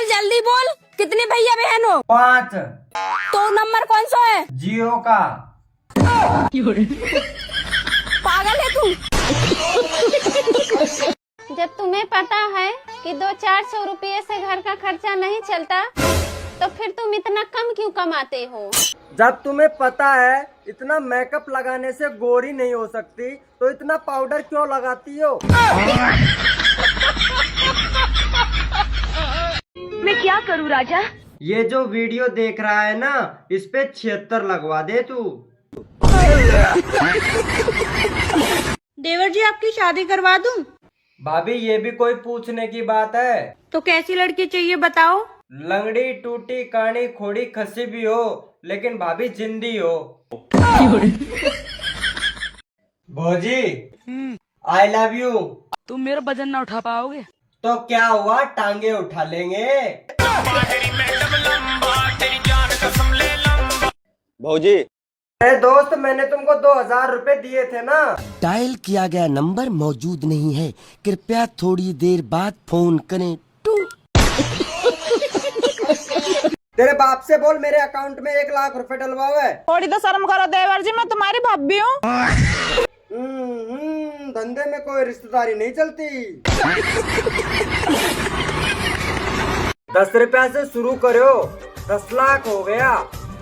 बोल जल्दी बोल, कितने भैया बहन हो? 5। तो नंबर कौन सा है? जियो का। पागल है तू। जब तुम्हें पता है कि 200-400 रुपये से घर का खर्चा नहीं चलता, तो फिर तुम इतना कम क्यों कमाते हो? जब तुम्हें पता है इतना मेकअप लगाने से गोरी नहीं हो सकती, तो इतना पाउडर क्यों लगाती हो? मैं क्या करूं राजा? ये जो वीडियो देख रहा है ना, इस पे 76 लगवा दे तू। देवर जी आपकी शादी करवा दूं? भाभी ये भी कोई पूछने की बात है? तो कैसी लड़की चाहिए बताओ? लंगड़ी टूटी कानी खोड़ी खसी भी हो, लेकिन भाभी जिंदी हो। भौजी आई लव यू। तुम मेरा वजन ना उठा पाओगे तो क्या हुआ, टांगे उठा लेंगे। भौजी अरे दोस्त, मैंने तुमको 2000 रुपए दिए थे ना। डायल किया गया नंबर मौजूद नहीं है, कृपया थोड़ी देर बाद फोन करें। तेरे बाप से बोल मेरे अकाउंट में 1 लाख रुपए डलवाओ है। थोड़ी तो शर्म करो देवर जी, मैं तुम्हारी भाभी हूँ। धंधे में कोई रिश्तेदारी नहीं चलती। 10 रुपया से शुरू करो, 10 लाख हो गया।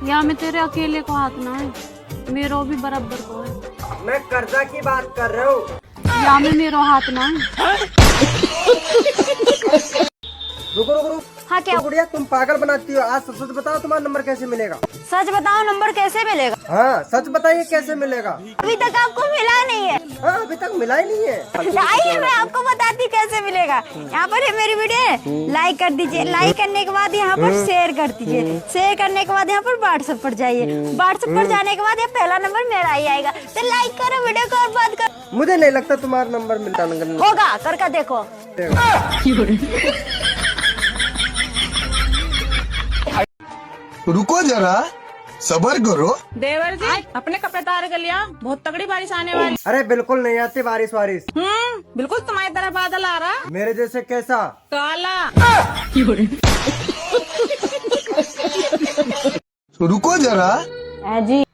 या मैं तेरे अकेले को हाथ ना है, मेरो भी बराबर को है। मैं कर्जा की बात कर रहा हूँ। या में मेरो हाथ ना है। रुको रुको रुको। हाँ क्या? तो गुड़िया तुम पागल बनाती हो। आज सच बताओ तुम्हारा नंबर कैसे मिलेगा? सच बताओ नंबर कैसे मिलेगा? हाँ सच बताइए कैसे मिलेगा? अभी तक आपको मिला नहीं है। हाँ अभी तक मिला ही नहीं है। आइए मैं आपको बताती कैसे मिलेगा। यहाँ पर है मेरी वीडियो, लाइक कर दीजिए। लाइक करने के बाद यहाँ पर शेयर कर दीजिए। शेयर करने के बाद यहाँ पर व्हाट्सएप पर जाइए। व्हाट्सएप पर जाने के बाद ये पहला नंबर मेरा ही आएगा। तो लाइक करो वीडियो को और बात करो। मुझे नहीं लगता तुम्हारा नंबर मिलता होगा, करके देखो। रुको जरा, सबर करो। देवर जी अपने कपड़े तैयार कर लिया, बहुत तगड़ी बारिश आने वाली। अरे बिल्कुल नहीं आती बारिश वारिश। बिल्कुल तुम्हारी तरह बादल आ रहा। मेरे जैसे कैसा? काला। रुको जरा। जी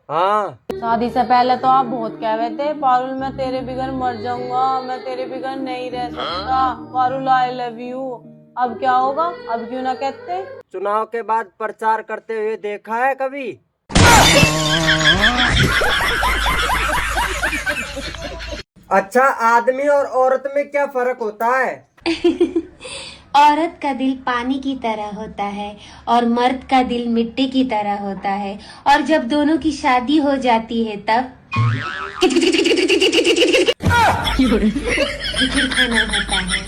हाँ शादी से पहले तो आप बहुत कह रहे थे, पारुल मैं तेरे बिगर मर जाऊंगा, मैं तेरे बिगर नहीं रह सकता, पारुल आई लव यू। अब क्या होगा? अब क्यों ना कहते? चुनाव के बाद प्रचार करते हुए देखा है कभी? अच्छा, आदमी और औरत में क्या फर्क होता है? औरत का दिल पानी की तरह होता है और मर्द का दिल मिट्टी की तरह होता है, और जब दोनों की शादी हो जाती है तब फिर खाना होता है।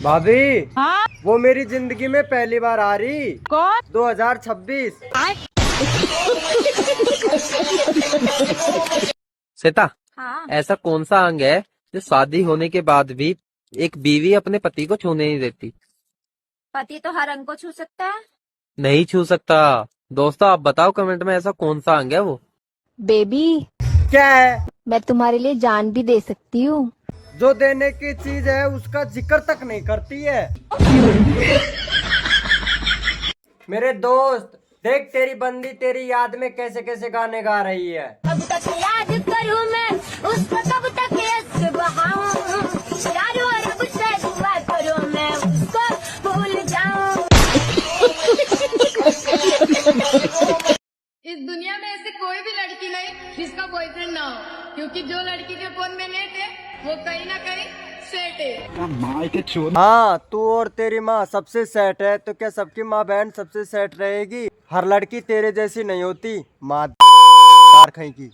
भाभी हाँ वो मेरी जिंदगी में पहली बार आ रही। कौन? 2026। श्वेता, हाँ ऐसा कौन सा अंग है जो शादी होने के बाद भी एक बीवी अपने पति को छूने नहीं देती? पति तो हर अंग को छू सकता है। नहीं छू सकता। दोस्तों आप बताओ कमेंट में ऐसा कौन सा अंग है वो? बेबी क्या है? मैं तुम्हारे लिए जान भी दे सकती हूँ। जो देने की चीज है उसका जिक्र तक नहीं करती है। मेरे दोस्त देख, तेरी बंदी तेरी याद में कैसे कैसे गाने गा रही है। कब तक याद करूँ मैं उसको, कब तक यश बहाऊं, यारो रब से दुआ करूँ मैं उसको भूल जाऊं। इस दुनिया में ऐसी कोई भी लड़की नहीं जिसका बॉयफ्रेंड ना हो, क्योंकि जो लड़की के फोन में नेट है वो कहीं ना कहीं सेट है। हाँ तू और तेरी माँ सबसे सेट है, तो क्या सबकी माँ बहन सबसे सेट रहेगी? हर लड़की तेरे जैसी नहीं होती, माँ कहीं की।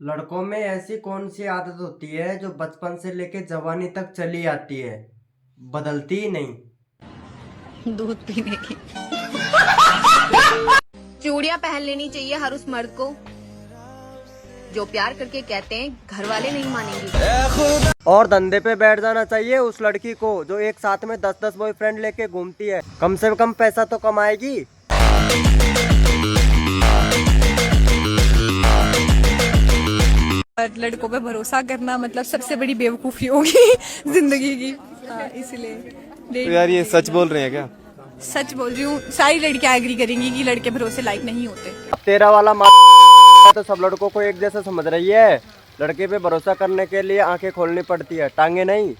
लड़कों में ऐसी कौन सी आदत होती है जो बचपन से लेके जवानी तक चली आती है, बदलती ही नहीं? दूध पीने की। चूड़ियां पहन लेनी चाहिए हर उस मर्द को जो प्यार करके कहते हैं घर वाले नहीं मानेंगे। और धंधे पे बैठ जाना चाहिए उस लड़की को जो एक साथ में 10-10 बॉयफ्रेंड लेके घूमती है। कम से कम पैसा तो कमाएगी। और लड़कों पे भरोसा करना मतलब सबसे बड़ी बेवकूफ़ी होगी जिंदगी की। इसलिए तो यार ये सच बोल रहे हैं क्या? सच बोल रही हूँ, सारी लड़कियां एग्री करेंगी कि लड़के भरोसे लायक नहीं होते। तेरा वाला तो सब लड़कों को एक जैसा समझ रही है। लड़के पे भरोसा करने के लिए आंखें खोलनी पड़ती है, टांगे नहीं।